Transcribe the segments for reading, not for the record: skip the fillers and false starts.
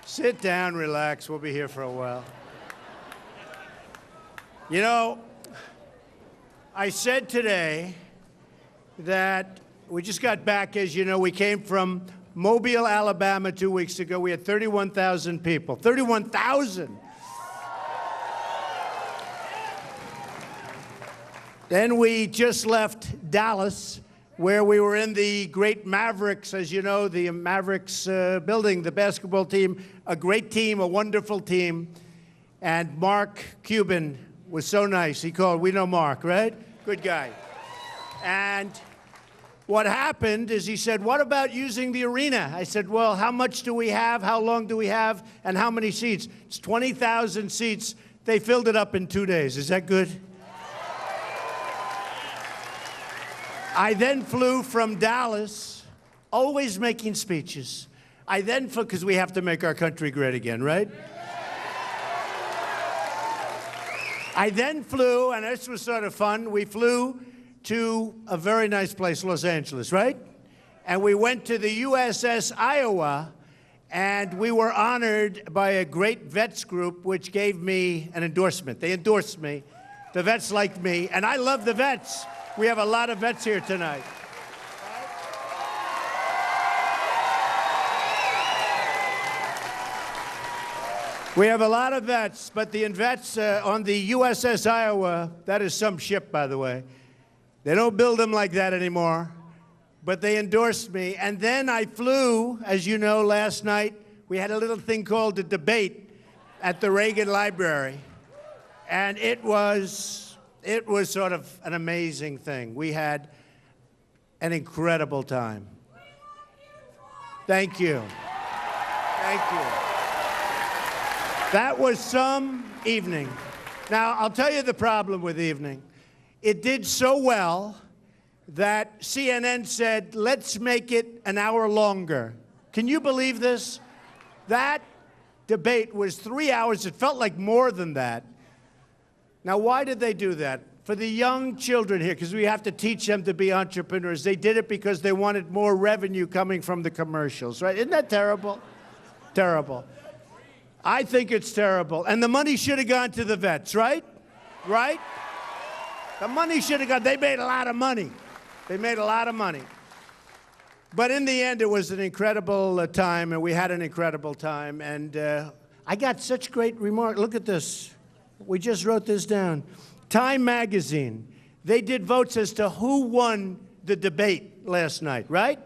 Sit down, relax. We'll be here for a while. You know, I said today that we just got back, as you know, we came from Mobile, Alabama 2 weeks ago. We had 31,000 people. 31,000! Then we just left Dallas, where we were in the great Mavericks, as you know, the Mavericks building, the basketball team, a great team, a wonderful team. And Mark Cuban was so nice. He called, we know Mark, right? Good guy. And what happened is he said, what about using the arena? I said, well, how much do we have? How long do we have? And how many seats? It's 20,000 seats. They filled it up in 2 days. Is that good? I then flew from Dallas, always making speeches. I then flew, because we have to make our country great again, right? I then flew, and this was sort of fun, we flew to a very nice place, Los Angeles, right? And we went to the USS Iowa, and we were honored by a great vets group, which gave me an endorsement. They endorsed me. The vets liked me, and I love the vets. We have a lot of vets here tonight. We have a lot of vets, but the vets on the USS Iowa, that is some ship, by the way. They don't build them like that anymore, but they endorsed me. And then I flew, as you know, last night. We had a little thing called a debate at the Reagan Library, and it was sort of an amazing thing. We had an incredible time. Thank you. Thank you. That was some evening. Now, I'll tell you the problem with evening. It did so well that CNN said, let's make it an hour longer. Can you believe this? That debate was 3 hours. It felt like more than that. Now, why did they do that? For the young children here, because we have to teach them to be entrepreneurs. They did it because they wanted more revenue coming from the commercials, right? Isn't that terrible? Terrible. I think it's terrible. And the money should have gone to the vets, right? Right? The money should have gone. They made a lot of money. They made a lot of money. But in the end, it was an incredible time, and we had an incredible time. And I got such great remarks. Look at this. We just wrote this down. Time magazine, they did votes as to who won the debate last night, right?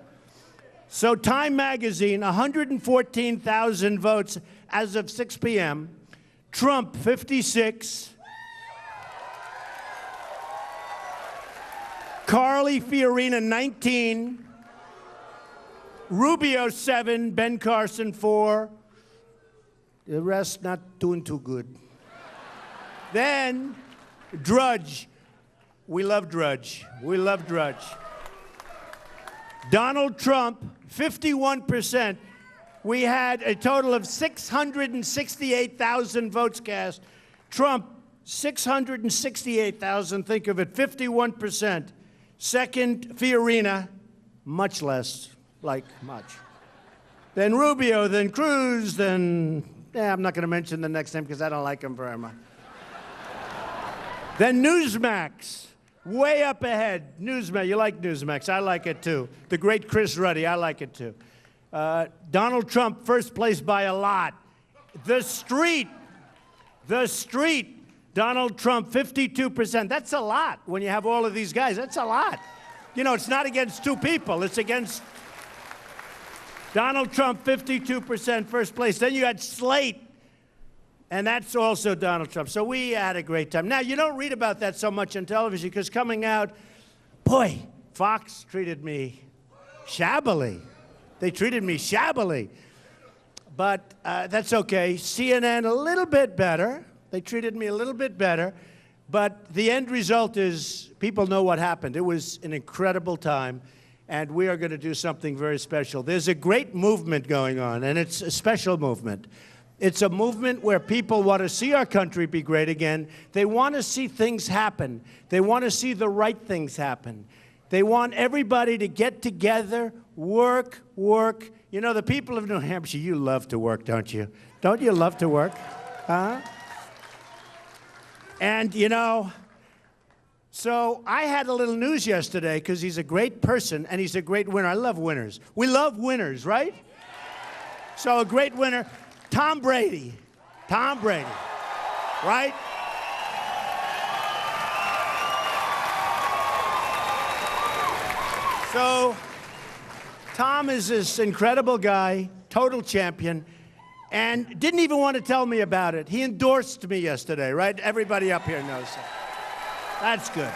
So Time magazine, 114,000 votes as of 6 p.m. Trump, 56. Carly Fiorina, 19. Rubio, 7. Ben Carson, 4. The rest not doing too good. Then Drudge. We love Drudge. We love Drudge. Donald Trump, 51%. We had a total of 668,000 votes cast. Trump, 668,000. Think of it, 51%. Second, Fiorina, much less, like much. Then Rubio, then Cruz, then, I'm not going to mention the next name because I don't like him very much. Then Newsmax, way up ahead. Newsmax, you like Newsmax. I like it too. The great Chris Ruddy, I like it too. Donald Trump, first place by a lot. The Street, Donald Trump, 52%. That's a lot when you have all of these guys. That's a lot. You know, it's not against two people. It's against Donald Trump, 52%, first place. Then you had Slate. And that's also Donald Trump. So we had a great time. Now, you don't read about that so much on television because coming out, boy, Fox treated me shabbily. They treated me shabbily. But that's okay. CNN, a little bit better. They treated me a little bit better. But the end result is people know what happened. It was an incredible time. And we are going to do something very special. There's a great movement going on, and it's a special movement. It's a movement where people want to see our country be great again. They want to see things happen. They want to see the right things happen. They want everybody to get together, work, You know, the people of New Hampshire, you love to work, don't you? Don't you love to work? Huh? And, you know, so I had a little news yesterday because he's a great person and he's a great winner. I love winners. We love winners, right? So a great winner, Tom Brady. Tom Brady, right? So Tom is this incredible guy, total champion, and didn't even want to tell me about it. He endorsed me yesterday, right? Everybody up here knows that. That's good.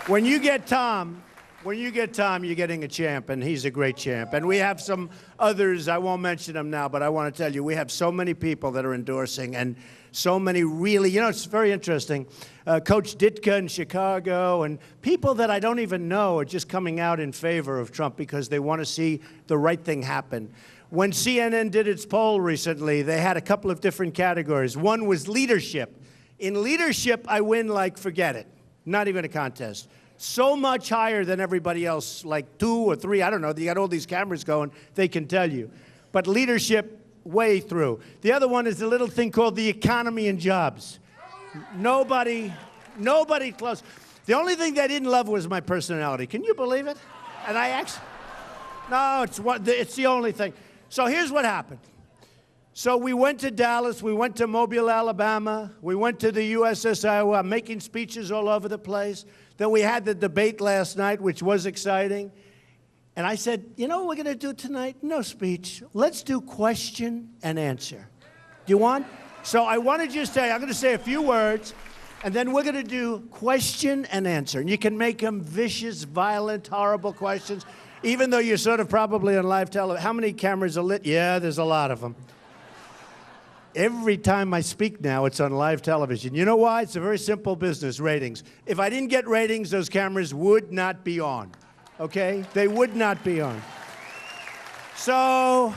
When you get Tom, you're getting a champ, and he's a great champ. And we have some others, I won't mention them now, but I want to tell you, we have so many people that are endorsing, and so many really, you know, it's very interesting. Coach Ditka in Chicago, and people that I don't even know are just coming out in favor of Trump because they want to see the right thing happen. When CNN did its poll recently, they had a couple of different categories. One was leadership. In leadership, I win like forget it. Not even a contest. So much higher than everybody else, like 2 or 3, I don't know. You got all these cameras going, they can tell you. But leadership, way through. The other one is a little thing called the economy and jobs. Nobody close. The only thing they didn't love was my personality. Can you believe it? And I actually, no, it's the only thing. So here's what happened. So we went to Dallas, we went to Mobile, Alabama, we went to the USS Iowa, making speeches all over the place. Then we had the debate last night, which was exciting. And I said, you know what we're going to do tonight? No speech. Let's do question and answer. Do you want? So I want to just say, I'm going to say a few words, and then we're going to do question and answer. And you can make them vicious, violent, horrible questions, even though you're sort of probably on live television. How many cameras are lit? Yeah, there's a lot of them. Every time I speak now, it's on live television. You know why? It's a very simple business, ratings. If I didn't get ratings, those cameras would not be on, okay? They would not be on. So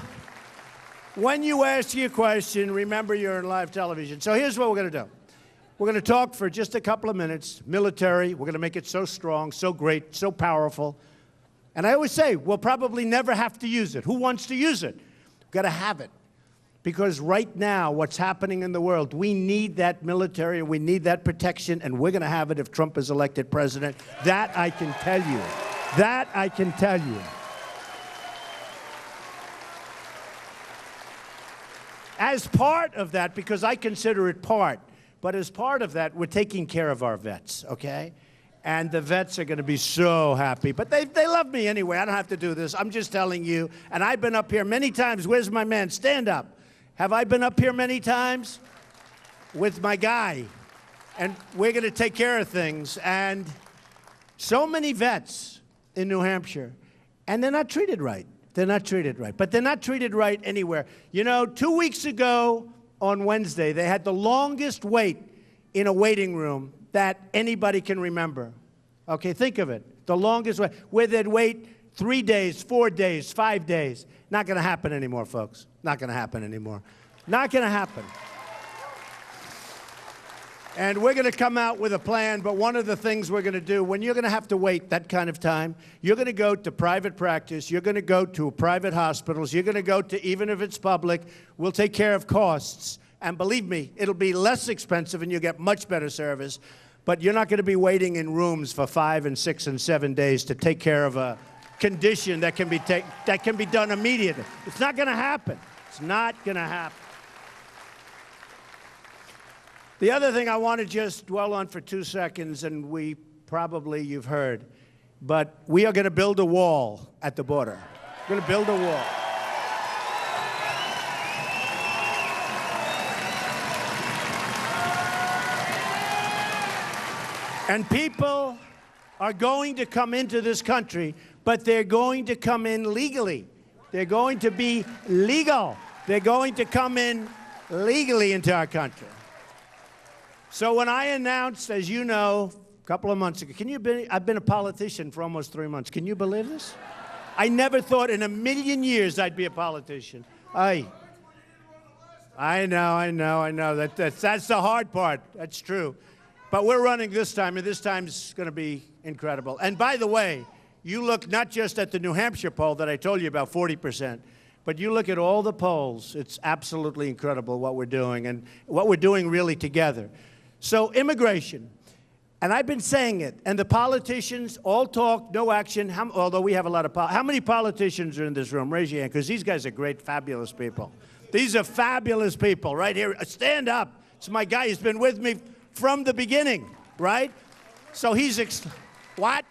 when you ask your question, remember you're on live television. So here's what we're going to do. We're going to talk for just a couple of minutes, military. We're going to make it so strong, so great, so powerful. And I always say, we'll probably never have to use it. Who wants to use it? We've got to have it. Because right now, what's happening in the world, we need that military and we need that protection, and we're going to have it if Trump is elected president. That I can tell you. That I can tell you. As part of that, because I consider it part, but as part of that, we're taking care of our vets, okay? And the vets are going to be so happy. But they love me anyway. I don't have to do this. I'm just telling you. And I've been up here many times. Where's my man? Stand up. Have I been up here many times? With my guy. And we're going to take care of things. And so many vets in New Hampshire. And they're not treated right. They're not treated right. But they're not treated right anywhere. You know, 2 weeks ago on Wednesday, they had the longest wait in a waiting room that anybody can remember. Okay, think of it. The longest wait, where they'd wait 3 days, 4 days, 5 days. Not going to happen anymore, folks. Not going to happen anymore. Not going to happen. And we're going to come out with a plan, but one of the things we're going to do, when you're going to have to wait that kind of time, you're going to go to private practice, you're going to go to private hospitals, you're going to go to, even if it's public, we'll take care of costs. And believe me, it'll be less expensive and you'll get much better service. But you're not going to be waiting in rooms for 5 and 6 and 7 days to take care of a condition that can be done immediately. It's not going to happen. It's not going to happen. The other thing I want to just dwell on for 2 seconds, and you've heard, but we are going to build a wall at the border. We're going to build a wall. And people are going to come into this country, but they're going to come in legally. They're going to be legal. They're going to come in legally into our country. So when I announced, as you know, a couple of months ago, I've been a politician for almost 3 months. Can you believe this? I never thought in a million years I'd be a politician. I know. That's the hard part. That's true. But we're running this time, and this time's going to be incredible. And by the way, You look not just at the New Hampshire poll that I told you about, 40%, but you look at all the polls. It's absolutely incredible what we're doing and what we're doing really together. So immigration, and I've been saying it, and the politicians all talk, no action, although we have a lot of how many politicians are in this room? Raise your hand, because these guys are great, fabulous people. These are fabulous people right here. Stand up. It's my guy. He's been with me from the beginning, right? So he's, what?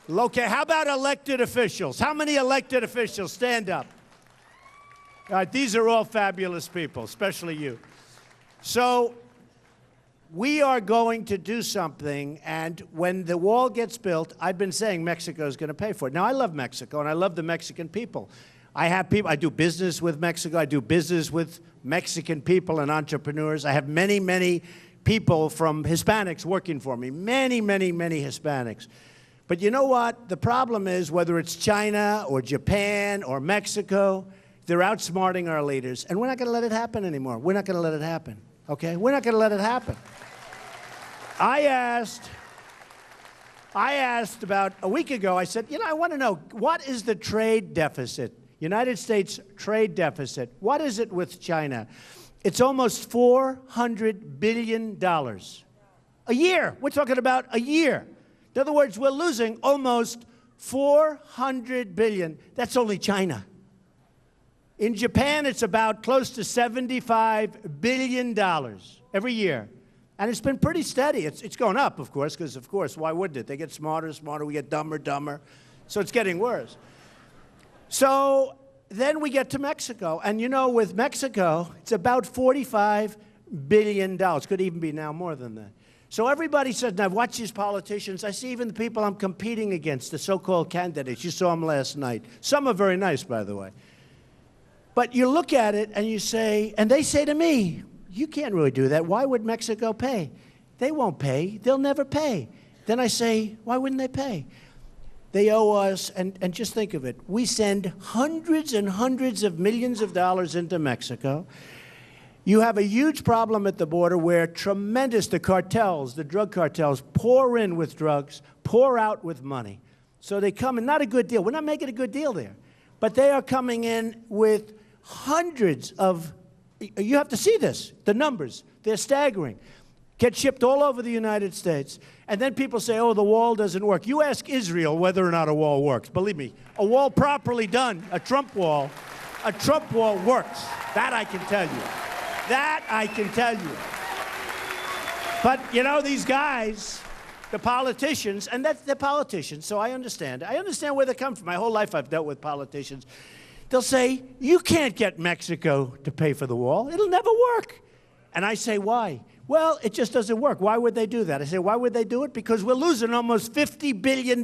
Okay, how about elected officials? How many elected officials? Stand up. All right, these are all fabulous people, especially you. So we are going to do something, and when the wall gets built, I've been saying Mexico is going to pay for it. Now, I love Mexico, and I love the Mexican people. I have people, I do business with Mexico. I do business with Mexican people and entrepreneurs. I have many, many people from Hispanics working for me. Many, many, many Hispanics. But you know what? The problem is, whether it's China or Japan or Mexico, they're outsmarting our leaders. And we're not going to let it happen anymore. We're not going to let it happen. Okay? We're not going to let it happen. I asked about a week ago, I said, I want to know, what is the trade deficit? United States trade deficit. What is it with China? It's almost $400 billion a year. We're talking about a year. In other words, we're losing almost $400 billion. That's only China. In Japan, it's about close to $75 billion every year. And it's been pretty steady. It's going up, of course, because, of course, why wouldn't it? They get smarter, smarter. We get dumber, dumber. So it's getting worse. So then we get to Mexico. And, with Mexico, it's about $45 billion. Could even be now more than that. So everybody says, now watch these politicians. I see even the people I'm competing against, the so-called candidates. You saw them last night. Some are very nice, by the way. But you look at it and you say, and they say to me, you can't really do that. Why would Mexico pay? They won't pay. They'll never pay. Then I say, why wouldn't they pay? They owe us, and just think of it. We send hundreds and hundreds of millions of dollars into Mexico. You have a huge problem at the border where the cartels, the drug cartels, pour in with drugs, pour out with money. So they come in, not a good deal. We're not making a good deal there. But they are coming in with hundreds of, you have to see this, the numbers. They're staggering. Get shipped all over the United States. And then people say, oh, the wall doesn't work. You ask Israel whether or not a wall works. Believe me, a wall properly done, a Trump wall works. That I can tell you. That I can tell you. But, these guys, the politicians, and they're politicians, so I understand. I understand where they come from. My whole life I've dealt with politicians. They'll say, you can't get Mexico to pay for the wall. It'll never work. And I say, why? Well, it just doesn't work. Why would they do that? I say, why would they do it? Because we're losing almost $50 billion.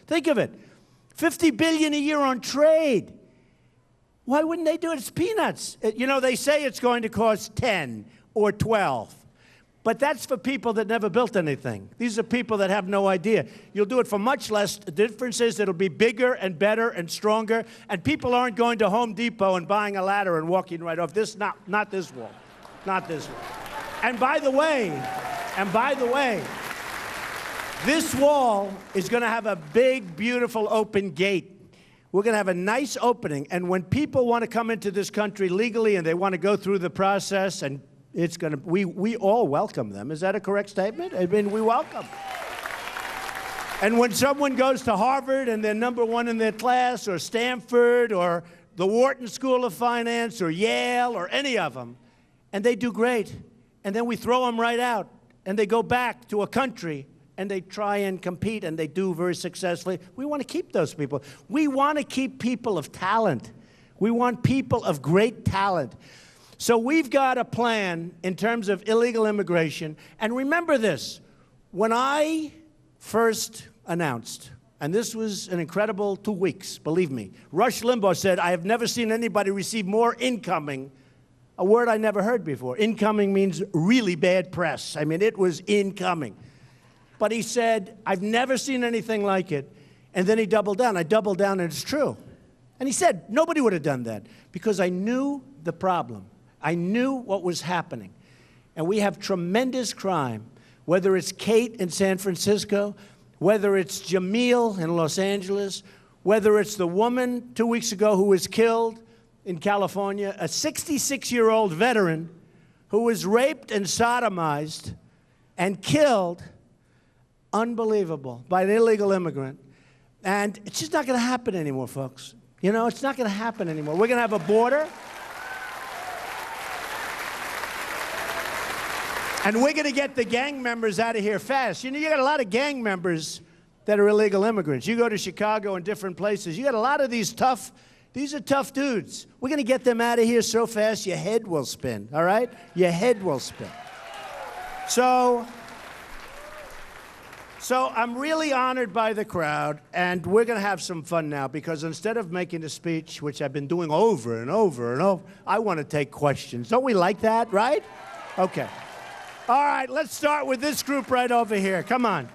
Think of it. $50 billion a year on trade. Why wouldn't they do it? It's peanuts. They say it's going to cost 10 or 12. But that's for people that never built anything. These are people that have no idea. You'll do it for much less. The difference is it'll be bigger and better and stronger. And people aren't going to Home Depot and buying a ladder and walking right off. Not this wall. Not this wall. And by the way, this wall is going to have a big, beautiful open gate. We're going to have a nice opening. And when people want to come into this country legally and they want to go through the process, and it's going to, we all welcome them. Is that a correct statement? I mean, we welcome. And when someone goes to Harvard and they're number one in their class, or Stanford, or the Wharton School of Finance, or Yale, or any of them, and they do great, and then we throw them right out, and they go back to a country, and they try and compete, and they do very successfully. We want to keep those people. We want to keep people of talent. We want people of great talent. So we've got a plan in terms of illegal immigration. And remember this, when I first announced, and this was an incredible 2 weeks, believe me, Rush Limbaugh said, I have never seen anybody receive more incoming, a word I never heard before. Incoming means really bad press. I mean, it was incoming. But he said, I've never seen anything like it. And then he doubled down. I doubled down, and it's true. And he said, nobody would have done that, because I knew the problem. I knew what was happening. And we have tremendous crime, whether it's Kate in San Francisco, whether it's Jamil in Los Angeles, whether it's the woman 2 weeks ago who was killed in California, a 66-year-old veteran who was raped and sodomized and killed, unbelievable, by an illegal immigrant. And it's just not going to happen anymore, folks. You know, it's not going to happen anymore. We're going to have a border. And we're going to get the gang members out of here fast. You know, you got a lot of gang members that are illegal immigrants. You go to Chicago and different places. You got a lot of these are tough dudes. We're going to get them out of here so fast your head will spin, all right? Your head will spin. So I'm really honored by the crowd, and we're going to have some fun now, because instead of making a speech, which I've been doing over and over and over, I want to take questions. Don't we like that, right? Okay. All right, let's start with this group right over here. Come on.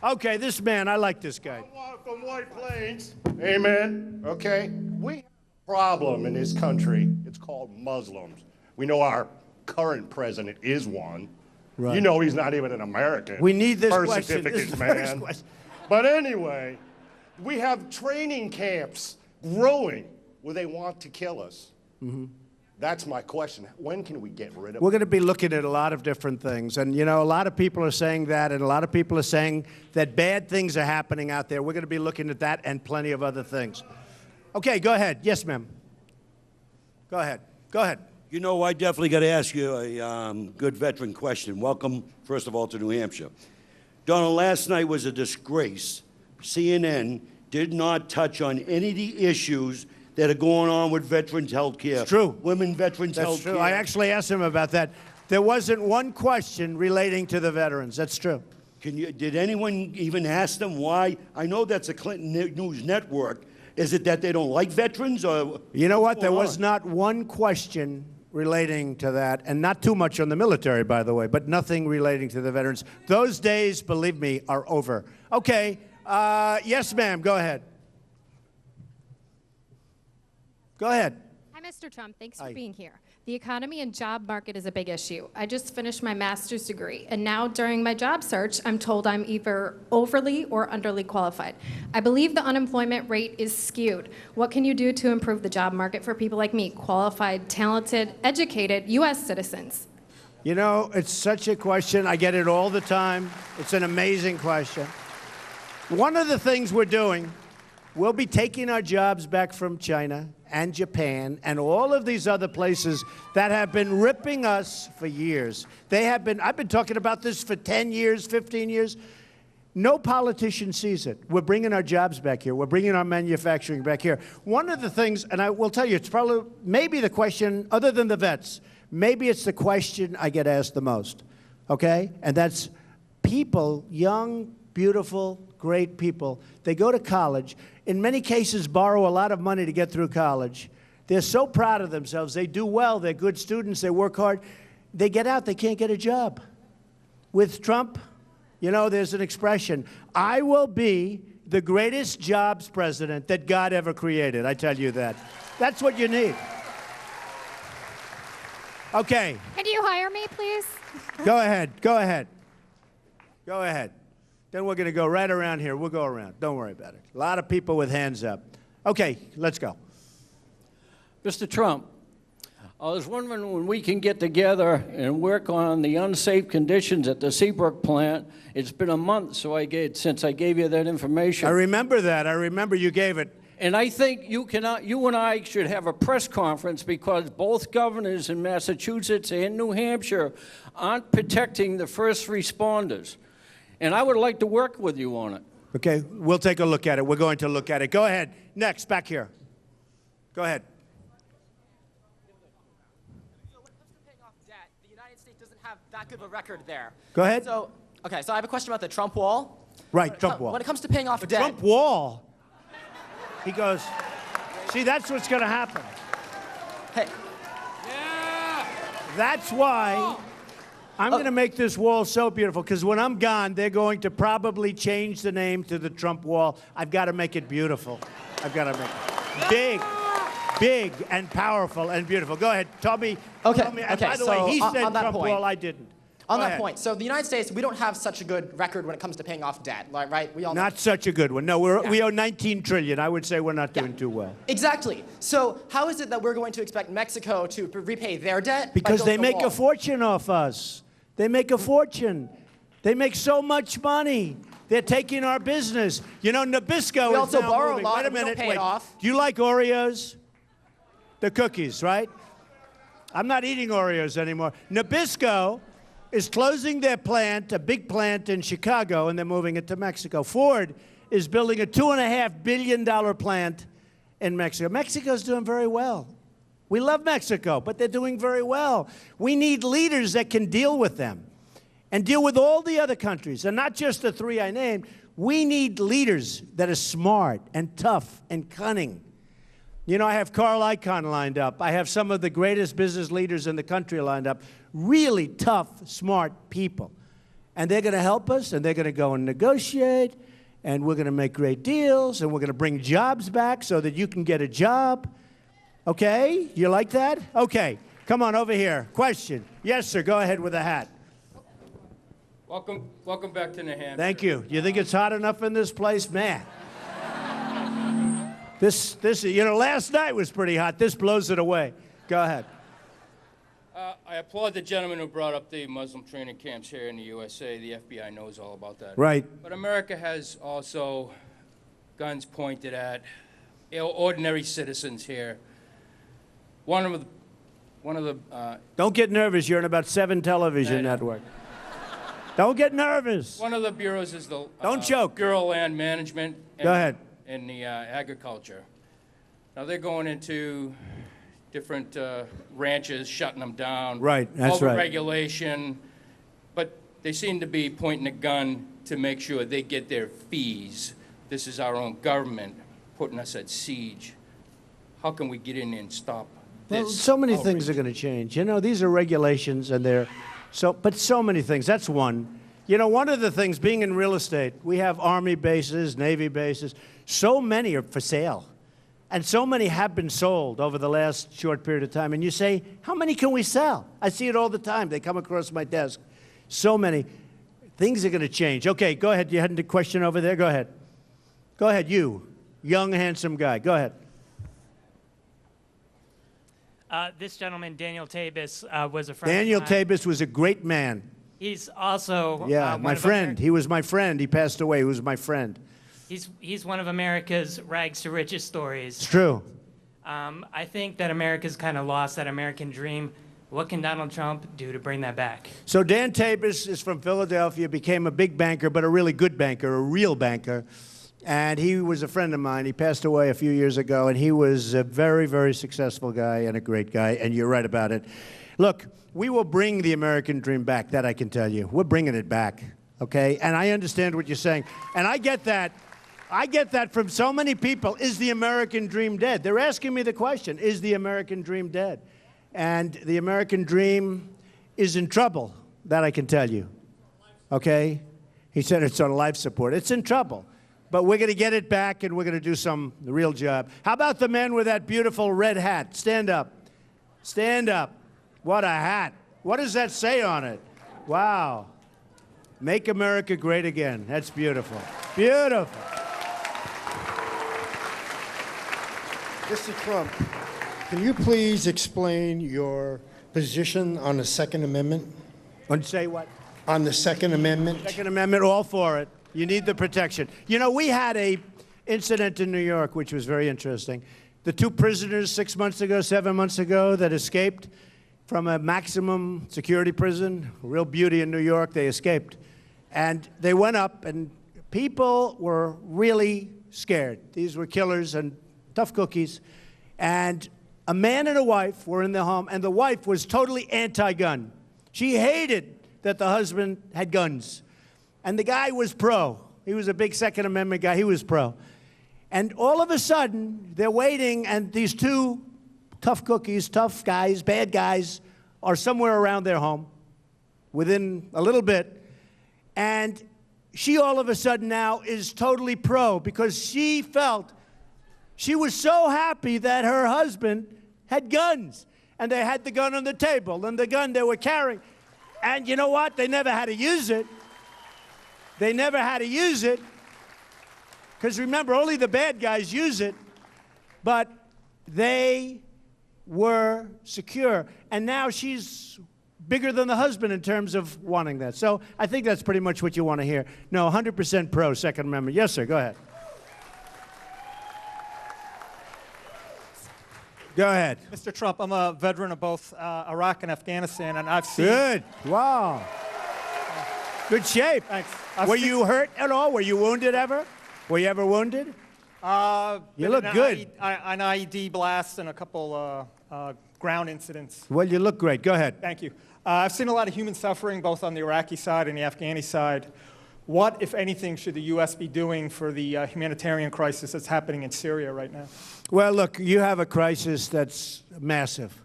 Okay, this man, I like this guy. I'm from White Plains. Amen. Okay. We have a problem in this country. It's called Muslims. We know our current president is one. Right. You know he's not even an American. We need this birth question. certificates, This man. But anyway, we have training camps growing where they want to kill us. Mm-hmm. That's my question. When can we get rid of We're going to be looking at a lot of different things. And, you know, a lot of people are saying that, and a lot of people are saying that bad things are happening out there. We're going to be looking at that and plenty of other things. Okay, go ahead. Yes, ma'am. Go ahead. Go ahead. You know, I definitely got to ask you a good veteran question. Welcome, first of all, to New Hampshire. Donald, last night was a disgrace. CNN did not touch on any of the issues that are going on with veterans' health care. It's true. Women veterans' health care. That's true. I actually asked him about that. There wasn't one question relating to the veterans. That's true. Did anyone even ask them why? I know that's a Clinton News Network. Is it that they don't like veterans, or? You know what? There was not one question relating to that, and not too much on the military, by the way, but nothing relating to the veterans. Those days, believe me, are over. Okay. Yes, ma'am. Go ahead. Go ahead. Hi, Mr. Trump. Thanks for being here. The economy and job market is a big issue. I just finished my master's degree, and now during my job search, I'm told I'm either overly or underly qualified. I believe the unemployment rate is skewed. What can you do to improve the job market for people like me, qualified, talented, educated U.S. citizens? You know, it's such a question. I get it all the time. It's an amazing question. One of the things we're doing, we'll be taking our jobs back from China and Japan and all of these other places that have been ripping us for years. I've been talking about this for 10 years, 15 years. No politician sees it. We're bringing our jobs back here. We're bringing our manufacturing back here. One of the things, and I will tell you, it's probably maybe the question, other than the vets, maybe it's the question I get asked the most, okay? And that's people, young, beautiful, great people, they go to college, in many cases borrow a lot of money to get through college. They're so proud of themselves. They do well. They're good students. They work hard. They get out. They can't get a job. With Trump, you know, there's an expression, I will be the greatest jobs president that God ever created. I tell you that. That's what you need. Okay. Can you hire me, please? Go ahead. Go ahead. Go ahead. Then we're going to go right around here. We'll go around. Don't worry about it. A lot of people with hands up. Okay, let's go. Mr. Trump, I was wondering when we can get together and work on the unsafe conditions at the Seabrook plant. It's been a month since I gave you that information. I remember that. I remember you gave it. And I think you and I should have a press conference, because both governors in Massachusetts and New Hampshire aren't protecting the first responders. And I would like to work with you on it. Okay, we'll take a look at it. We're going to look at it. Go ahead. Next, back here. Go ahead. So when it comes to paying off debt, the United States doesn't have that good of a record there. Go ahead. So I have a question about the Trump wall. Right, Trump wall. When it comes to paying off debt. Trump wall? He goes, see, that's what's going to happen. Hey. Yeah. That's why I'm going to make this wall so beautiful, because when I'm gone, they're going to probably change the name to the Trump wall. I've got to make it beautiful. I've got to make it big, big and powerful and beautiful. Go ahead, Toby. Okay. Tell me, and okay. by the so way, he said on that Trump point, wall, I didn't. On Go that ahead. point, so the United States, we don't have such a good record when it comes to paying off debt, right? We all know. Not such a good one. No, we owe 19 trillion. I would say we're not doing too well. Exactly. So how is it that we're going to expect Mexico to repay their debt? Because by they building make wall? a fortune off us. They make a fortune. They make so much money. They're taking our business. You know, Nabisco We is also now borrow a moving. lot Wait a and we don't minute. pay it Wait. off. Do you like Oreos? The cookies, right? I'm not eating Oreos anymore. Nabisco is closing their plant, a big plant in Chicago, and they're moving it to Mexico. Ford is building a $2.5 billion plant in Mexico. Mexico's doing very well. We love Mexico, but they're doing very well. We need leaders that can deal with them and deal with all the other countries, and not just the three I named. We need leaders that are smart and tough and cunning. You know, I have Carl Icahn lined up. I have some of the greatest business leaders in the country lined up. Really tough, smart people. And they're going to help us, and they're going to go and negotiate, and we're going to make great deals, and we're going to bring jobs back so that you can get a job. Okay? You like that? Okay. Come on, over here. Question. Yes, sir. Go ahead with the hat. Welcome back to New Hampshire. Thank you. You think it's hot enough in this place? Man. This, you know, last night was pretty hot. This blows it away. Go ahead. I applaud the gentleman who brought up the Muslim training camps here in the USA. The FBI knows all about that. Right. But America has also guns pointed at ordinary citizens here. One of the Don't get nervous. You're in about 7 television networks. Don't get nervous. one of the bureaus is the Don't choke. Bureau of Land Management. Go ahead. In the agriculture. Now they're going into different ranches, shutting them down. Right, that's right. Overregulation, but they seem to be pointing a gun to make sure they get their fees. This is our own government putting us at siege. How can we get in there and stop this? Well, so many things are outrage? going to change. You know, these are regulations, and but so many things. That's one. You know, one of the things, being in real estate, we have Army bases, Navy bases. So many are for sale. And so many have been sold over the last short period of time. And you say, how many can we sell? I see it all the time. They come across my desk. So many. Things are going to change. Okay, go ahead. You had a question over there? Go ahead. Go ahead, you. Young, handsome guy. Go ahead. This gentleman, Daniel Tabis, was a friend Daniel of mine. Tabis was a great man. He's also Yeah, one my of friend. He was my friend. He passed away. He was my friend. He's one of America's rags to riches It's stories. true. I think that America's kind of lost that American dream. What can Donald Trump do to bring that back? So Dan Tabis is from Philadelphia, became a big banker, but a really good banker, a real banker. And he was a friend of mine. He passed away a few years ago, and he was a very, very successful guy and a great guy, and you're right about it. Look, we will bring the American dream back, that I can tell you. We're bringing it back, okay? And I understand what you're saying. And I get that. I get that from so many people. Is the American dream dead? They're asking me the question, is the American dream dead? And the American dream is in trouble, that I can tell you, okay? He said it's on life support. It's in trouble. But we're going to get it back, and we're going to do some real job. How about the man with that beautiful red hat? Stand up. Stand up. What a hat. What does that say on it? Wow. Make America great again. That's beautiful. Beautiful. Mr. Trump, can you please explain your position on the Second Amendment? Want to say what? On the Second Amendment? Second Amendment, all for it. You need the protection. You know, we had a incident in New York, which was very interesting. The 2 prisoners 6 months ago, 7 months ago, that escaped from a maximum security prison, real beauty in New York, they escaped. And they went up, and people were really scared. These were killers and tough cookies. And a man and a wife were in the home, and the wife was totally anti-gun. She hated that the husband had guns. And the guy was pro. He was a big Second Amendment guy. He was pro. And all of a sudden, they're waiting, and these 2 tough cookies, tough guys, bad guys, are somewhere around their home within a little bit. And she all of a sudden now is totally pro because she felt she was so happy that her husband had guns. And they had the gun on the table and the gun they were carrying. And you know what? They never had to use it. They never had to use it. Because remember, only the bad guys use it. But they were secure. And now she's bigger than the husband in terms of wanting that. So I think that's pretty much what you want to hear. No, 100% pro Second Amendment. Yes, sir, go ahead. Go ahead. Mr. Trump, I'm a veteran of both Iraq and Afghanistan, and I've seen... Good. Wow. Good shape. Thanks. Were you hurt at all? Were you wounded ever? Were you ever wounded? You look good. An IED blast and a couple ground incidents. Well, you look great. Go ahead. Thank you. I've seen a lot of human suffering, both on the Iraqi side and the Afghani side. What, if anything, should the U.S. be doing for the humanitarian crisis that's happening in Syria right now? Well, look, you have a crisis that's massive.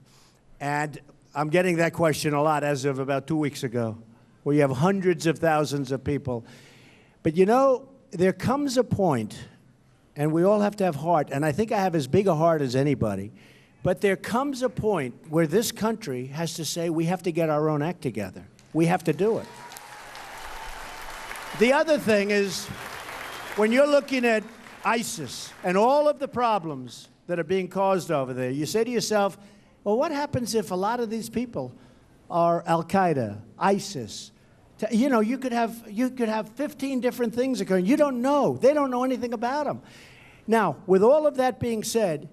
And I'm getting that question a lot as of about 2 weeks ago, where you have hundreds of thousands of people. But you know, there comes a point, and we all have to have heart, and I think I have as big a heart as anybody, but there comes a point where this country has to say we have to get our own act together. We have to do it. The other thing is, when you're looking at ISIS and all of the problems that are being caused over there, you say to yourself, well, what happens if a lot of these people are Al-Qaeda, ISIS? You know, you could have 15 different things occurring. You don't know. They don't know anything about them. Now, with all of that being said,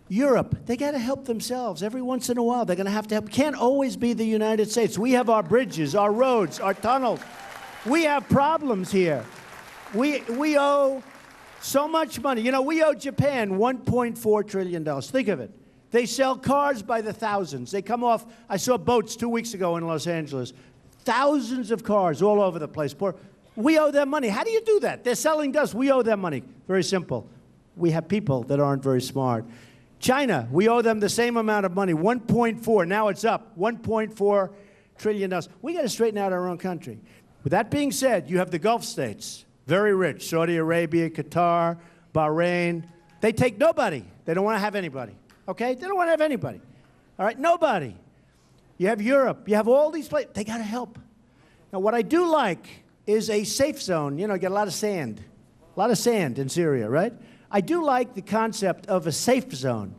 Europe, they got to help themselves. Every once in a while, they're going to have to help. Can't always be the United States. We have our bridges, our roads, our tunnels. We have problems here. We owe so much money. You know, we owe Japan $1.4 trillion. Think of it. They sell cars by the thousands. They come off, I saw boats 2 weeks ago in Los Angeles. Thousands of cars all over the place. We owe them money. How do you do that? They're selling to us. We owe them money. Very simple. We have people that aren't very smart. China, we owe them the same amount of money, 1.4. Now it's up, $1.4 trillion. We got to straighten out our own country. With that being said, you have the Gulf states, very rich, Saudi Arabia, Qatar, Bahrain. They take nobody. They don't want to have anybody, okay? They don't want to have anybody, all right? Nobody. You have Europe. You have all these places. They got to help. Now, what I do like is a safe zone. You know, you get a lot of sand in Syria, right? I do like the concept of a safe zone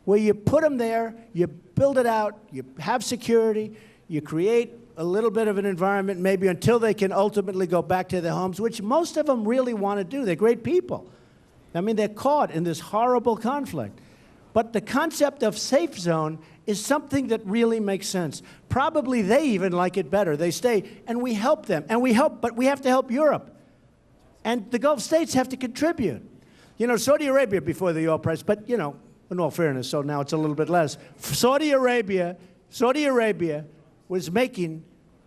where you put them there, you build it out, you have security, you create a little bit of an environment maybe until they can ultimately go back to their homes, which most of them really want to do. They're great people. I mean, they're caught in this horrible conflict. But the concept of safe zone is something that really makes sense. Probably they even like it better. They stay, and we help them. And we help, but we have to help Europe. And the Gulf states have to contribute. You know, Saudi Arabia before the oil price, but, you know, in all fairness, so now it's a little bit less. Saudi Arabia was making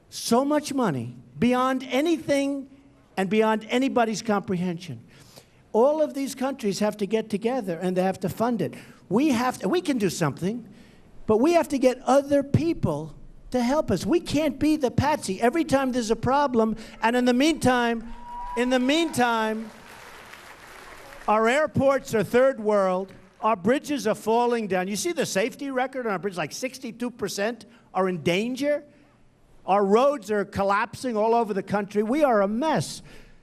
so much money beyond anything and beyond anybody's comprehension. All of these countries have to get together and they have to fund it. We can do something, but we have to get other people to help us. We can't be the patsy every time there's a problem, and in the meantime, our airports are third world. Our bridges are falling down. You see the safety record on our bridges, like 62% are in danger. Our roads are collapsing all over the country. We are a mess.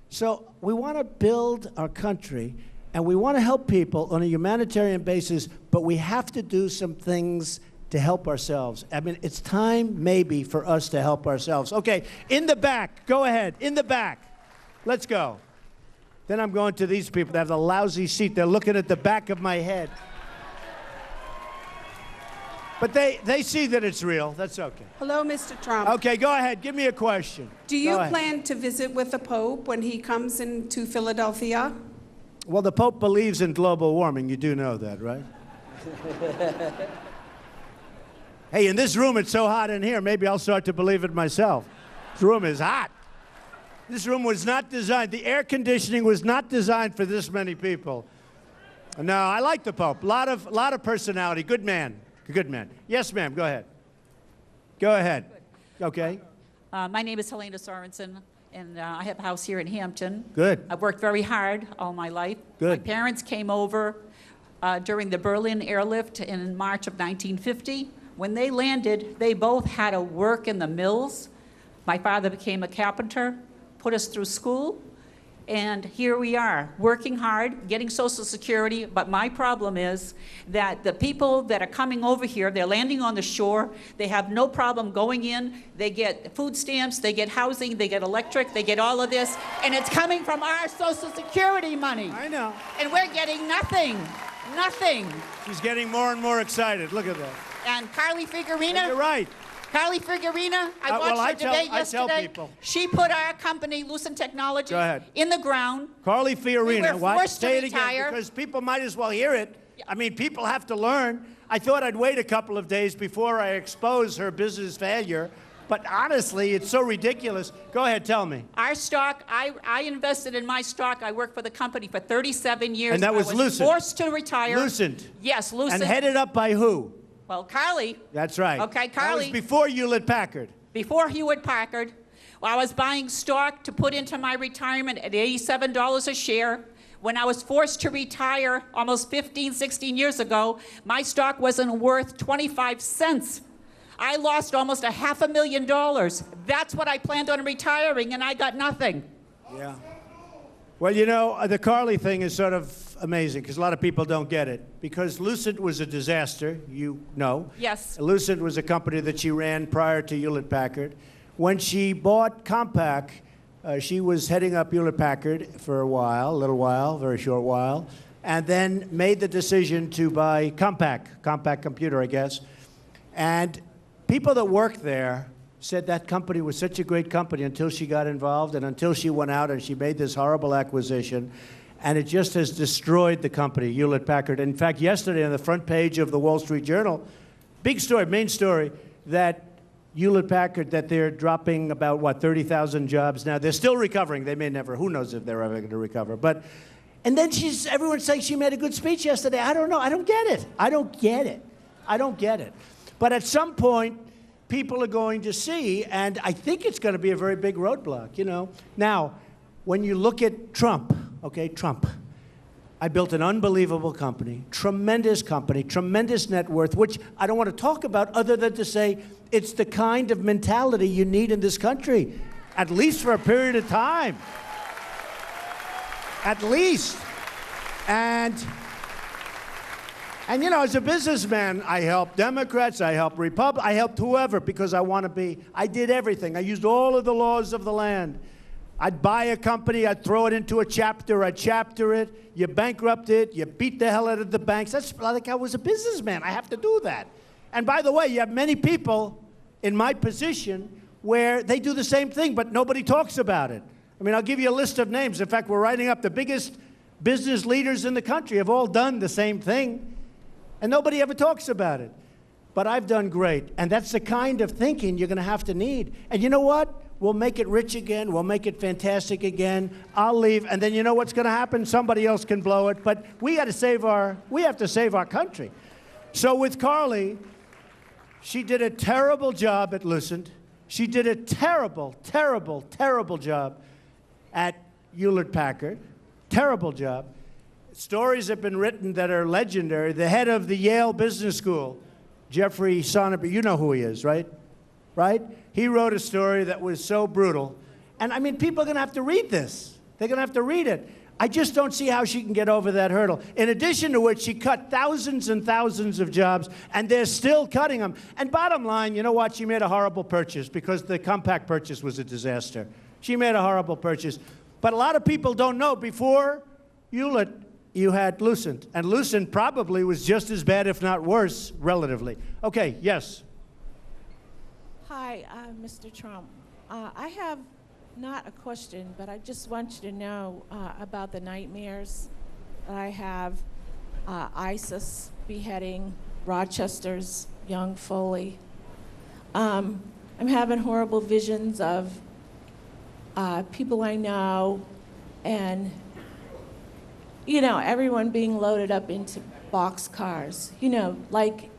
So we want to build our country, and we want to help people on a humanitarian basis, but we have to do some things to help ourselves. I mean, it's time maybe for us to help ourselves. Okay, in the back, go ahead, in the back. Let's go. Then I'm going to these people that have the lousy seat. They're looking at the back of my head. But they see that it's real. That's okay. Hello, Mr. Trump. Okay, go ahead. Give me a question. Do you plan to visit with the Pope when he comes into Philadelphia? Well, the Pope believes in global warming. You do know that, right? Hey, in this room, it's so hot in here, maybe I'll start to believe it myself. This room is hot. This room was not designed, the air conditioning was not designed for this many people. No, I like the Pope. A lot of personality. Good man. Good man. Yes, ma'am. Go ahead. Go ahead. Okay. My name is Helena Sorensen, and I have a house here in Hampton. Good. I've worked very hard all my life. Good. My parents came over during the Berlin airlift in March of 1950. When they landed, they both had to work in the mills. My father became a carpenter, put us through school, and here we are, working hard, getting Social Security, but my problem is that the people that are coming over here, they're landing on the shore, they have no problem going in, they get food stamps, they get housing, they get electric, they get all of this, and it's coming from our Social Security money. I know. And we're getting nothing, nothing. She's getting more and more excited. Look at that. And Carly Figurina. You're right. Carly Figurina, I watched well, her I tell- debate I tell yesterday. people. She put our company, Lucent Technology, Go ahead. in the ground. Carly Fiorina. were What? forced to Say it again, retire. because people might as well hear it. I mean, people have to learn. I thought I'd wait a couple of days before I expose her business failure, but honestly, it's so ridiculous. Go ahead, tell me. Our stock, I invested in my stock. I worked for the company for 37 years. And that was I was Lucent. forced to retire. Lucent. Yes, Lucent. And headed up by who? Well, Carly. That's right. Okay, That Carly. was before Hewlett-Packard. Before Hewlett-Packard, I was buying stock to put into my retirement at $87 a share. When I was forced to retire almost 15, 16 years ago, my stock wasn't worth 25 cents. I lost almost $500,000. That's what I planned on retiring, and I got nothing. Yeah. Well, you know, the Carly thing is sort of amazing because a lot of people don't get it. Because Lucent was a disaster, you know. Yes. Lucent was a company that she ran prior to Hewlett-Packard. When she bought Compaq, she was heading up Hewlett-Packard for a while, a little while, very short while, and then made the decision to buy Compaq Computer, I guess. And people that worked there said that company was such a great company until she got involved and until she went out and she made this horrible acquisition. And it just has destroyed the company, Hewlett-Packard. In fact, yesterday on the front page of the Wall Street Journal, big story, main story, that Hewlett-Packard, that they're dropping about, what, 30,000 jobs now. They're still recovering. They may never, who knows if they're ever going to recover. But, and then everyone's saying she made a good speech yesterday. I don't know. I don't get it. I don't get it. I don't get it. But at some point, people are going to see, and I think it's going to be a very big roadblock, you know. Now, when you look at Trump, okay, Trump, I built an unbelievable company, tremendous net worth, which I don't want to talk about other than to say it's the kind of mentality you need in this country, at least for a period of time. At least. And you know, as a businessman, I helped Democrats, I helped Republicans, I helped whoever because I did everything. I used all of the laws of the land. I'd buy a company, I'd throw it into a chapter, I'd chapter it, you bankrupt it, you beat the hell out of the banks. That's like I was a businessman. I have to do that. And by the way, you have many people in my position where they do the same thing, but nobody talks about it. I mean, I'll give you a list of names. In fact, we're writing up the biggest business leaders in the country have all done the same thing. And nobody ever talks about it. But I've done great. And that's the kind of thinking you're going to have to need. And you know what? We'll make it rich again. We'll make it fantastic again. I'll leave. And then you know what's going to happen? Somebody else can blow it. But we have to save our country. So with Carly, she did a terrible job at Lucent. She did a terrible, terrible, terrible job at Hewlett-Packard. Terrible job. Stories have been written that are legendary. The head of the Yale Business School, Jeffrey Sonnenberg, you know who he is, right? Right? He wrote a story that was so brutal. And I mean, people are going to have to read this. They're going to have to read it. I just don't see how she can get over that hurdle. In addition to which, she cut thousands and thousands of jobs, and they're still cutting them. And bottom line, you know what? She made a horrible purchase because the Compaq purchase was a disaster. She made a horrible purchase. But a lot of people don't know, before Hewlett, you had Lucent. And Lucent probably was just as bad, if not worse, relatively. Okay, yes. Hi, Mr. Trump. I have not a question, but I just want you to know about the nightmares that I have. ISIS beheading Rochester's young Foley. I'm having horrible visions of people I know and, you know, everyone being loaded up into boxcars, you know, like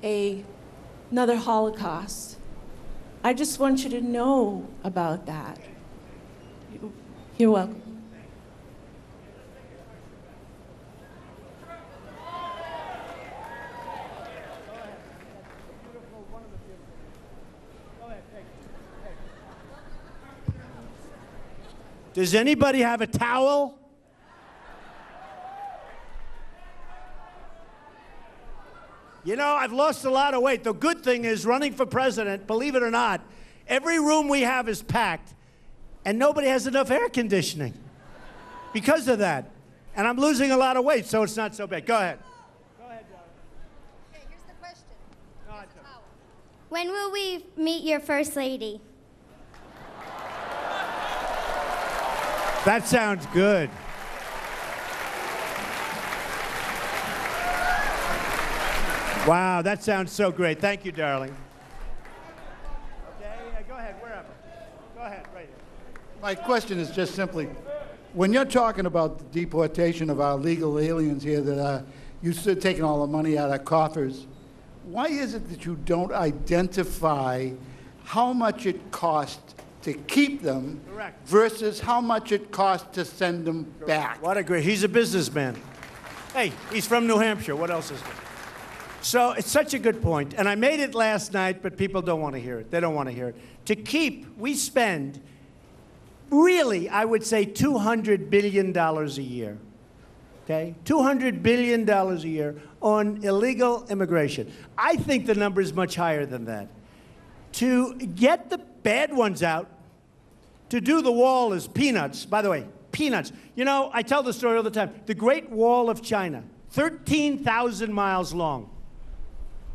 another Holocaust. I just want you to know about that. You're welcome. Does anybody have a towel? You know, I've lost a lot of weight. The good thing is running for president, believe it or not, every room we have is packed, and nobody has enough air conditioning because of that. And I'm losing a lot of weight, so it's not so bad. Go ahead. Go ahead, darling. Okay, here's the question. No, it's not. When will we meet your first lady? That sounds good. Wow, that sounds so great. Thank you, darling. Okay, go ahead, wherever. Go ahead, right here. My question is just simply, when you're talking about the deportation of our legal aliens here that are used to taking all the money out of coffers, why is it that you don't identify how much it costs to keep them versus how much it costs to send them back? What a great, he's a businessman. Hey, he's from New Hampshire. What else is there? So it's such a good point. And I made it last night, but people don't want to hear it. They don't want to hear it. To keep, we spend really, I would say, $200 billion a year. Okay? $200 billion a year on illegal immigration. I think the number is much higher than that. To get the bad ones out, to do the wall is peanuts. By the way, peanuts. You know, I tell the story all the time. The Great Wall of China, 13,000 miles long.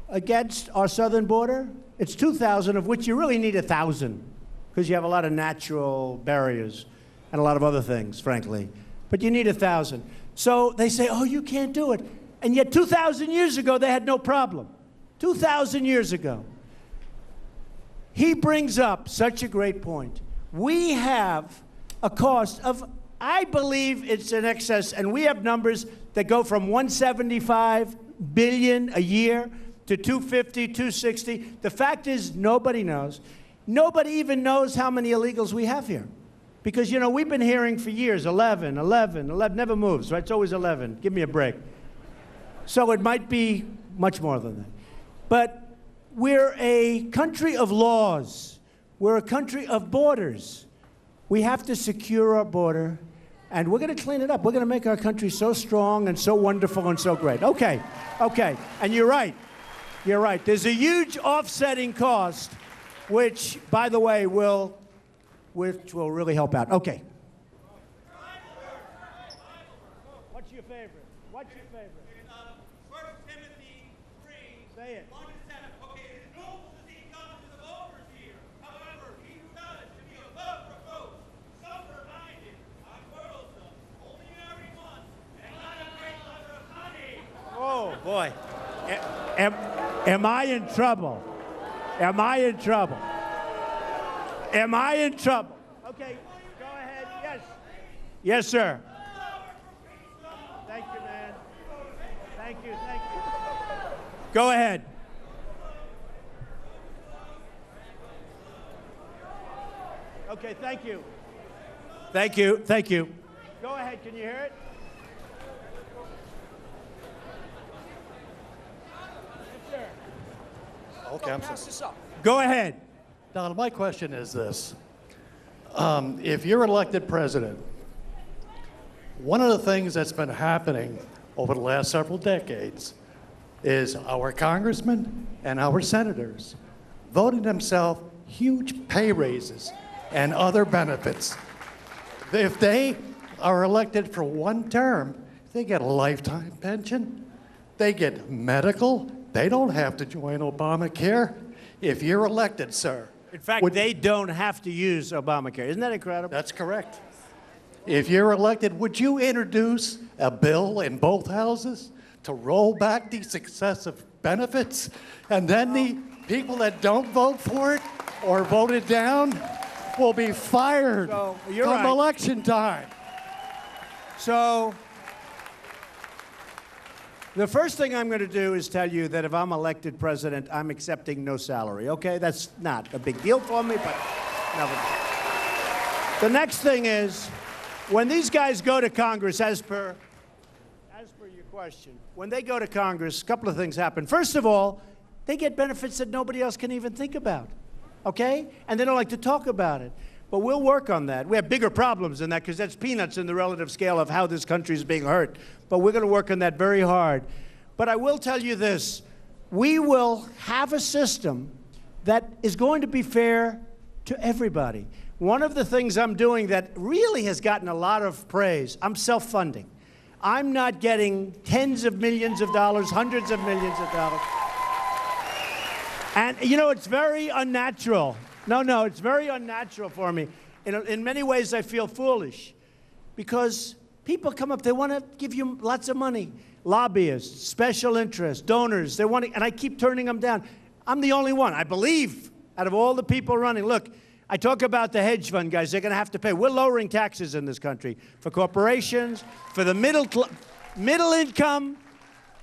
Against our southern border, it's 2,000, of which you really need 1,000, because you have a lot of natural barriers and a lot of other things, frankly. But you need 1,000. So they say, oh, you can't do it. And yet 2,000 years ago, they had no problem. 2,000 years ago. He brings up such a great point. We have a cost of, I believe it's in excess, and we have numbers that go from $175 billion a year to $250, $260. The fact is, nobody knows. Nobody even knows how many illegals we have here. Because, you know, we've been hearing for years, 11, 11, 11, never moves, right? It's always 11. Give me a break. So it might be much more than that. But we're a country of laws. We're a country of borders. We have to secure our border, and we're going to clean it up. We're going to make our country so strong and so wonderful and so great. Okay, okay. And you're right. You're right. There's a huge offsetting cost, which, by the way, will really help out. Okay. What's your favorite? What's your favorite? 1 Timothy 3. Say it. 1 and 7. Okay, it is noble to see governors of overseer. However, he who does to be above reproach, sober-minded, unquarrelsome, only marry once, and not a great lover of honey. Oh, boy. Am I in trouble? Am I in trouble? Am I in trouble? Okay, go ahead. Yes. Yes, sir. Thank you, man. Thank you, thank you. Go ahead. Okay, thank you. Thank you, thank you. Go ahead, can you hear it? Okay, I'm sorry. Go ahead. Donald, my question is this. If you're elected president, one of the things that's been happening over the last several decades is our congressmen and our senators voting themselves huge pay raises and other benefits. If they are elected for one term, they get a lifetime pension, they get medical, they don't have to join Obamacare. If you're elected, sir. In fact, they don't have to use Obamacare. Isn't that incredible? That's correct. If you're elected, would you introduce a bill in both houses to roll back these excessive benefits? And then the people that don't vote for it or voted down will be fired come election time. So the first thing I'm going to do is tell you that if I'm elected president, I'm accepting no salary, okay? That's not a big deal for me, but never. The next thing is, when these guys go to Congress, as per your question, when they go to Congress, a couple of things happen. First of all, they get benefits that nobody else can even think about, okay? And they don't like to talk about it. But we'll work on that. We have bigger problems than that because that's peanuts in the relative scale of how this country is being hurt. But we're going to work on that very hard. But I will tell you this. We will have a system that is going to be fair to everybody. One of the things I'm doing that really has gotten a lot of praise, I'm self-funding. I'm not getting tens of millions of dollars, hundreds of millions of dollars. And, you know, it's very unnatural. No, it's very unnatural for me. In many ways, I feel foolish because people come up, they want to give you lots of money. Lobbyists, special interests, donors, they want to, and I keep turning them down. I'm the only one, I believe, out of all the people running. Look, I talk about the hedge fund guys. They're going to have to pay. We're lowering taxes in this country for corporations, for the middle income.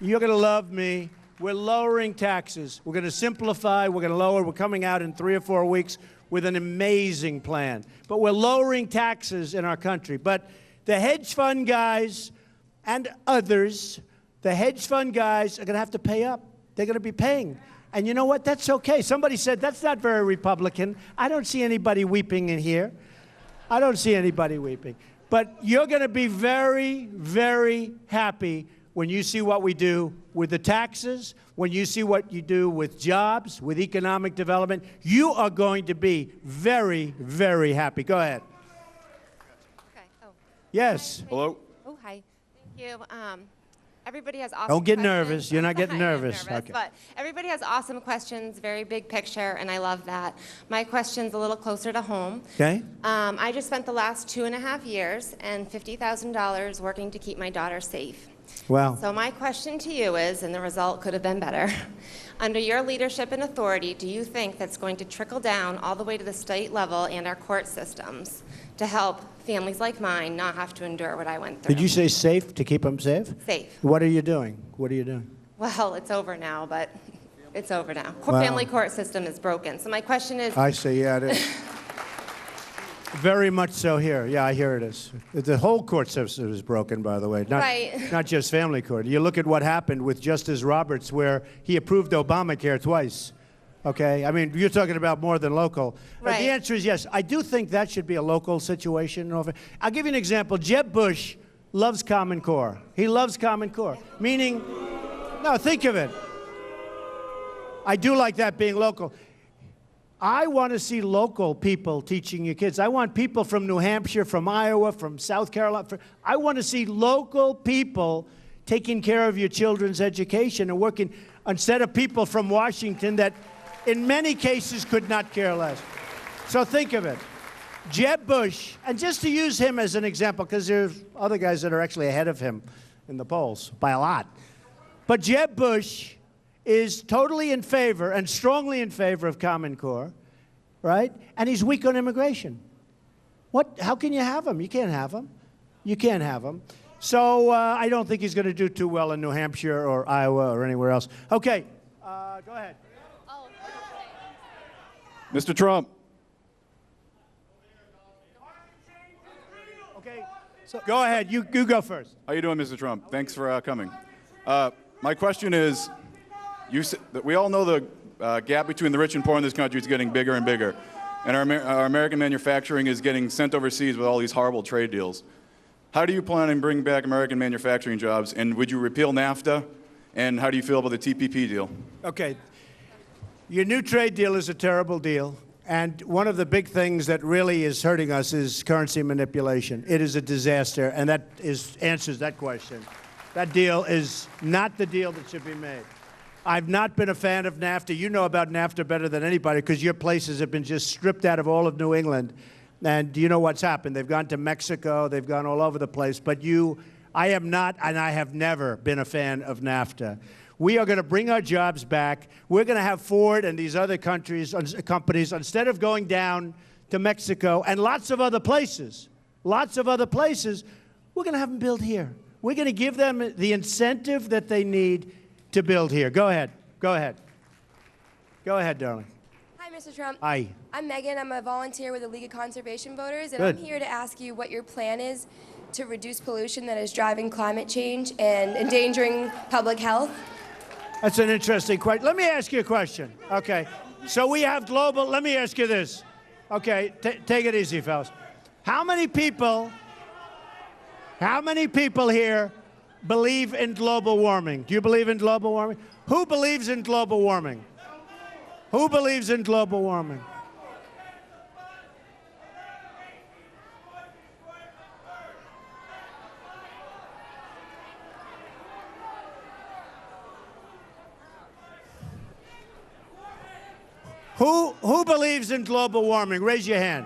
You're going to love me. We're lowering taxes. We're going to simplify. We're going to lower. We're coming out in 3 or 4 weeks with an amazing plan. But we're lowering taxes in our country. But the hedge fund guys and others, the hedge fund guys are going to have to pay up. They're going to be paying. And you know what? That's okay. Somebody said, that's not very Republican. I don't see anybody weeping in here. I don't see anybody weeping. But you're going to be very, very happy when you see what we do with the taxes, when you see what you do with jobs, with economic development. You are going to be very, very happy. Go ahead. Okay. Oh. Yes. Hello. Oh, hi. Thank you. Everybody has awesome Don't get questions. nervous. You're not getting nervous. Okay. But everybody has awesome questions, very big picture, and I love that. My question's a little closer to home. Okay. I just spent the last 2.5 years and $50,000 working to keep my daughter safe. Wow. So my question to you is, and the result could have been better, under your leadership and authority, do you think that's going to trickle down all the way to the state level and our court systems to help families like mine not have to endure what I went through? Did you say safe, to keep them safe? Safe. What are you doing? What are you doing? Well, it's over now, but it's over now. Wow. Family court system is broken. So my question is... I see, yeah, it is. Very much so here. Yeah, I hear it is. The whole court system is broken, by the way. Not just family court. You look at what happened with Justice Roberts, where he approved Obamacare twice. Okay? I mean, you're talking about more than local. Right. The answer is yes. I do think that should be a local situation. I'll give you an example. Jeb Bush loves Common Core. He loves Common Core. Meaning, no, think of it. I do like that being local. I want to see local people teaching your kids. I want people from New Hampshire, from Iowa, from South Carolina. I want to see local people taking care of your children's education and working instead of people from Washington that in many cases could not care less. So think of it. Jeb Bush, and just to use him as an example, because there's other guys that are actually ahead of him in the polls by a lot. But Jeb Bush is totally in favor and strongly in favor of Common Core, right? And he's weak on immigration. How can you have him? You can't have him. You can't have him. So I don't think he's going to do too well in New Hampshire or Iowa or anywhere else. Okay, go ahead. Mr. Trump. Okay, so go ahead. You go first. How you doing, Mr. Trump? Thanks for coming. My question is, we all know the gap between the rich and poor in this country is getting bigger and bigger. And our American manufacturing is getting sent overseas with all these horrible trade deals. How do you plan on bringing back American manufacturing jobs? And would you repeal NAFTA? And how do you feel about the TPP deal? Okay. Your new trade deal is a terrible deal. And one of the big things that really is hurting us is currency manipulation. It is a disaster, and that answers that question. That deal is not the deal that should be made. I've not been a fan of NAFTA. You know about NAFTA better than anybody because your places have been just stripped out of all of New England. And you know what's happened. They've gone to Mexico. They've gone all over the place. But I am not, and I have never been a fan of NAFTA. We are going to bring our jobs back. We're going to have Ford and these other companies, instead of going down to Mexico and lots of other places, we're going to have them build here. We're going to give them the incentive that they need to build here. Go ahead. Go ahead. Go ahead, darling. Hi, Mr. Trump. Hi. I'm Megan. I'm a volunteer with the League of Conservation Voters, and Good. I'm here to ask you what your plan is to reduce pollution that is driving climate change and endangering public health. That's an interesting question. Let me ask you a question. Okay. So we have global, let me ask you this. Okay, take it easy, fellas. How many people here believe in global warming? Do you believe in global warming? Who believes in global warming? Who believes in global warming? Who believes in global warming? Raise your hand.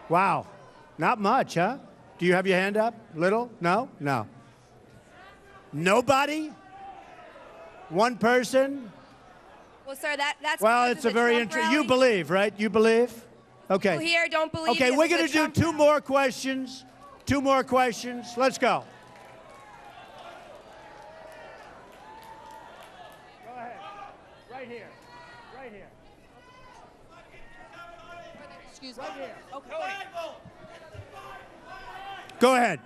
Wow. Not much, huh? Do you have your hand up? Little? No? No. Nobody? One person? Well, sir, that's Well, because it's of a the very Trump interesting. rally. You believe, right? You believe? Okay. People here don't believe. Okay, because we're of the going to do Trump two more questions. Two more questions. Let's go. Go ahead. Right here. Right here. Excuse me. Go ahead.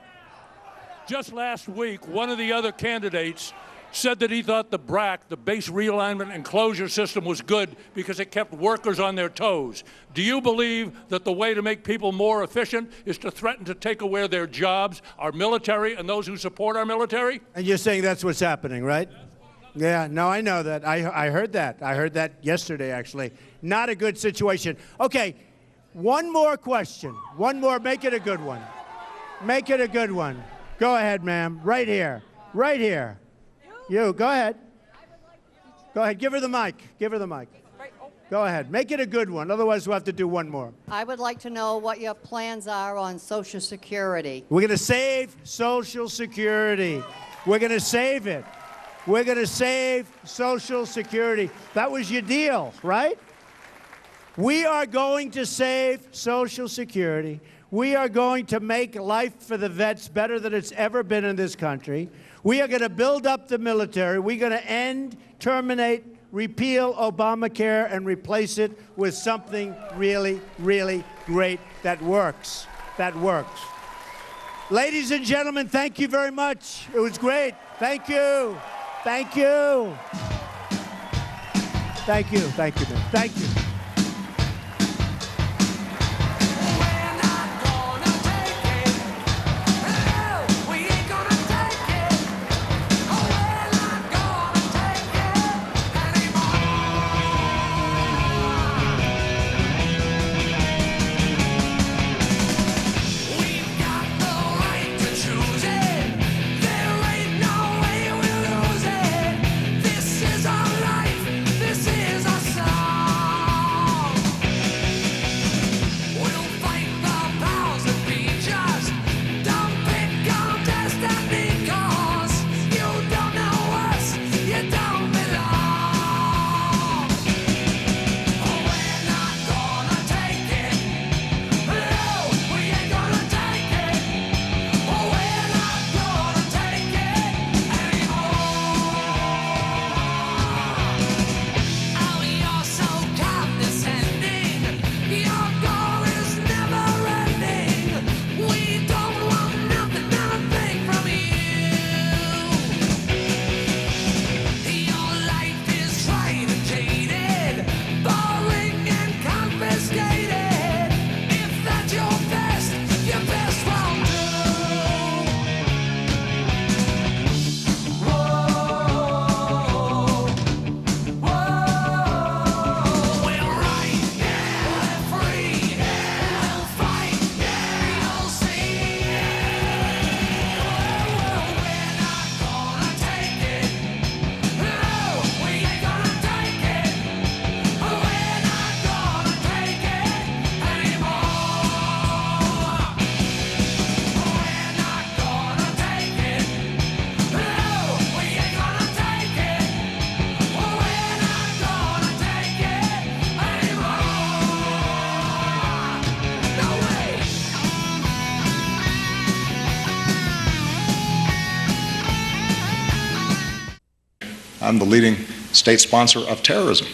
Just last week, one of the other candidates said that he thought the BRAC, the base realignment and closure system, was good because it kept workers on their toes. Do you believe that the way to make people more efficient is to threaten to take away their jobs, our military, and those who support our military? And you're saying that's what's happening, right? Yeah, no, I know that. I heard that. I heard that yesterday, actually. Not a good situation. Okay, one more question. One more. Make it a good one. Make it a good one. Go ahead, ma'am. Right here. Right here. You, go ahead. Go ahead. Give her the mic. Give her the mic. Go ahead. Make it a good one. Otherwise, we'll have to do one more. I would like to know what your plans are on Social Security. We're going to save Social Security. We're going to save it. We're going to save Social Security. That was your deal, right? We are going to save Social Security. We are going to make life for the vets better than it's ever been in this country. We are going to build up the military. We're going to end, terminate, repeal Obamacare and replace it with something really, really great that works. That works. Ladies and gentlemen, thank you very much. It was great. Thank you. Thank you. Thank you. Thank you, man. Thank you. I'm the leading state sponsor of terrorism.